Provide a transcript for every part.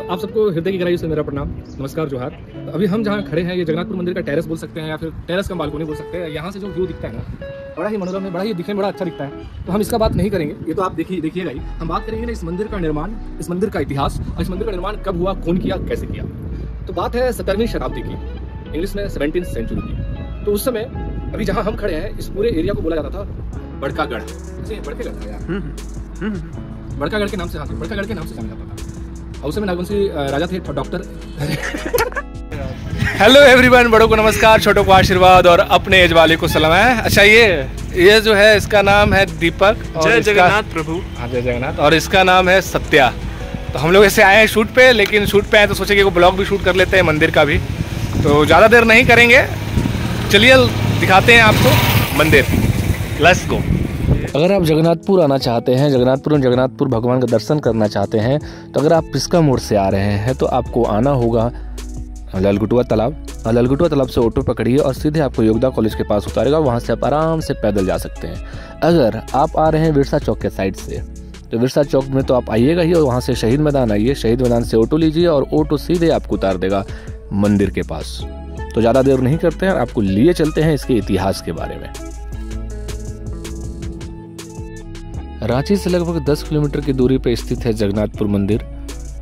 आप सबको हृदय की गहराई से मेरा प्रणाम, नमस्कार, जोहार। अभी हम जहाँ खड़े हैं ये जगन्नाथपुर मंदिर का टेरेस बोल सकते हैं या फिर टेरेस का बालकोनी बोल सकते हैं। यहाँ से जो व्यू दिखता है ना, बड़ा ही मनोरम है, बड़ा ही दिखने में बड़ा अच्छा दिखता है। तो हम इसका बात नहीं करेंगे, ये तो आप देखिएगा ही। हम बात करेंगे ना इस मंदिर का निर्माण, इस मंदिर का इतिहास और इस मंदिर का निर्माण कब हुआ, कौन किया, कैसे किया। तो बात है 17वीं शताब्दी की, इंग्लिश में 17th सेंचुरी की। तो उस समय अभी जहाँ हम खड़े हैं इस पूरे एरिया को बोला जाता था बड़कागढ़। बड़कागढ़ था यार, बड़कागढ़ के नाम से, बड़कागढ़ के नाम से जाना जाता था। और उस समय नागवंशी राजा थे डॉक्टर। हेलो एवरीवन, बड़ों को नमस्कार, छोटों को आशीर्वाद और अपने एज वाले को सलाम है। अच्छा, ये जो है इसका नाम है दीपक। जय जगन्नाथ प्रभु। हाँ, जय जगन्नाथ। और इसका नाम है सत्या। तो हम लोग ऐसे आए हैं शूट पे, लेकिन शूट पे आए तो सोचे कि वो ब्लॉग भी शूट कर लेते हैं मंदिर का भी। तो ज़्यादा देर नहीं करेंगे, चलिए दिखाते हैं आपको मंदिर। Let's go. अगर आप जगन्नाथपुर आना चाहते हैं, जगन्नाथपुर भगवान का दर्शन करना चाहते हैं, तो अगर आप पिस्का मोड़ से आ रहे हैं तो आपको आना होगा ललगुटुआ तालाब। ललगुटुआ तालाब से ऑटो पकड़िए और सीधे आपको योगदा कॉलेज के पास उतारेगा। वहाँ से आप आराम से पैदल जा सकते हैं। अगर आप आ रहे हैं विरसा चौक के साइड से, तो विरसा चौक में तो आप आइएगा ही, और वहाँ से शहीद मैदान आइए। शहीद मैदान से ऑटो लीजिए और ऑटो सीधे आपको उतार देगा मंदिर के पास। तो ज़्यादा देर नहीं करते हैं, आपको लिए चलते हैं इसके इतिहास के बारे में। रांची से लगभग 10 किलोमीटर की दूरी पर स्थित है जगन्नाथपुर मंदिर।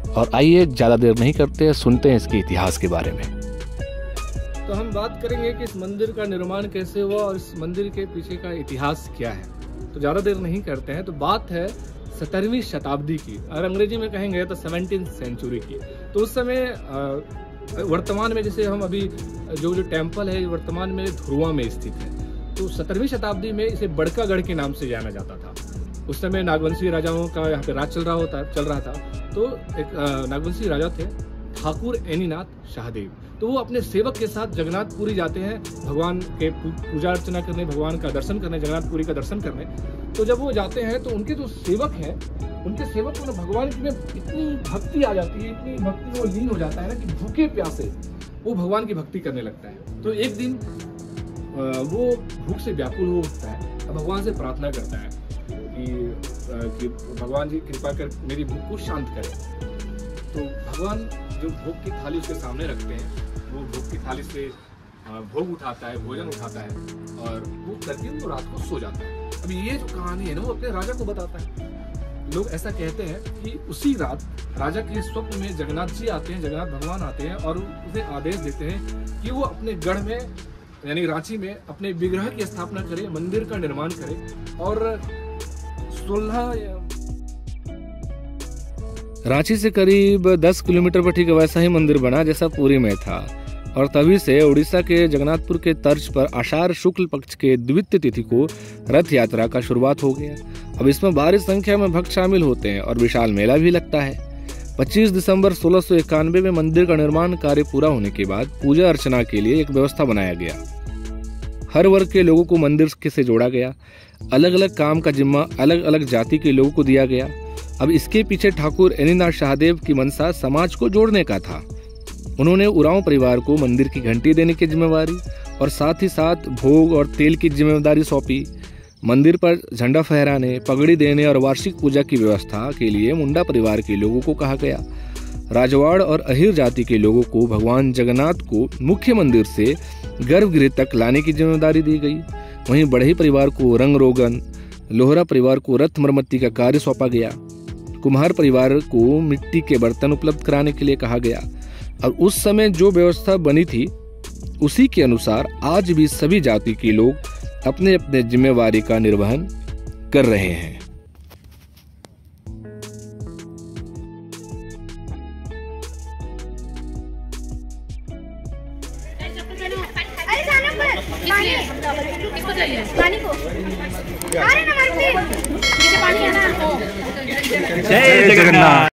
और आइए ज़्यादा देर नहीं करते हैं, सुनते हैं इसके इतिहास के बारे में। तो हम बात करेंगे कि इस मंदिर का निर्माण कैसे हुआ और इस मंदिर के पीछे का इतिहास क्या है। तो ज़्यादा देर नहीं करते हैं। तो बात है 17वीं शताब्दी की, और अंग्रेजी में कहेंगे तो 17th सेंचुरी की। तो उस समय वर्तमान में जैसे हम अभी जो टेम्पल है वर्तमान में धुरुआ में स्थित है। तो 17वीं शताब्दी में इसे बड़कागढ़ के नाम से जाना जाता था। उस समय नागवंशी राजाओं का यहाँ पे राज चल रहा था। तो एक नागवंशी राजा थे ठाकुर एनीनाथ शाहदेव। तो वो अपने सेवक के साथ जगन्नाथपुरी जाते हैं भगवान के पूजा अर्चना करने, भगवान का दर्शन करने, जगन्नाथपुरी का दर्शन करने। तो जब वो जाते हैं तो उनके जो सेवक हैं, उनके सेवक को भगवान में इतनी भक्ति आ जाती है, इतनी भक्ति में वो लीन हो जाता है ना कि भूखे प्यासे वो भगवान की भक्ति करने लगता है। तो एक दिन वो भूख से व्याकुल हो उठता है, भगवान से प्रार्थना करता है कि भगवान जी कृपा कर मेरी भूख को शांत करें। तो भगवान जो भोग की थाली उसके सामने रखते हैं, वो भोग की थाली से भोग उठाता है, भोजन उठाता है और वो करके वो रात को सो जाता है। अभी ये जो कहानी है ना, वो अपने राजा को बताता है। लोग ऐसा कहते हैं कि उसी रात राजा के स्वप्न में जगन्नाथ जी आते हैं, जगन्नाथ भगवान आते हैं और उसे आदेश देते हैं कि वो अपने गढ़ में यानी रांची में अपने विग्रह की स्थापना करे, मंदिर का निर्माण करे। और 16 रांची से करीब 10 किलोमीटर पर ठीक वैसा ही मंदिर बना जैसा पुरी में था। और तभी से उड़ीसा के जगन्नाथपुर के तर्ज पर आषाढ़ शुक्ल पक्ष के द्वितीय तिथि को रथ यात्रा का शुरुआत हो गया। अब इसमें भारी संख्या में भक्त शामिल होते हैं और विशाल मेला भी लगता है। 25 दिसंबर 1691 में मंदिर का निर्माण कार्य पूरा होने के बाद पूजा अर्चना के लिए एक व्यवस्था बनाया गया। हर वर्ग के लोगों को मंदिर से जोड़ा गया। अलग अलग काम का जिम्मा अलग अलग जाति के लोगों को दिया गया। अब इसके पीछे ठाकुर एनीनाथ शाहदेव की मंशा समाज को जोड़ने का था। उन्होंने उरांव परिवार को मंदिर की घंटी देने की जिम्मेवारी और साथ ही साथ भोग और तेल की जिम्मेदारी सौंपी। मंदिर पर झंडा फहराने, पगड़ी देने और वार्षिक पूजा की व्यवस्था के लिए मुंडा परिवार के लोगों को कहा गया। राजवाड़ और अहिर जाति के लोगों को भगवान जगन्नाथ को मुख्य मंदिर से गर्भगृह तक लाने की जिम्मेदारी दी गई। वहीं बढ़ई परिवार को रंग रोगन, लोहरा परिवार को रथ मरम्मती का कार्य सौंपा गया। कुम्हार परिवार को मिट्टी के बर्तन उपलब्ध कराने के लिए कहा गया। और उस समय जो व्यवस्था बनी थी उसी के अनुसार आज भी सभी जाति के लोग अपने अपने जिम्मेवारी का निर्वहन कर रहे हैं। जय जगन्नाथ।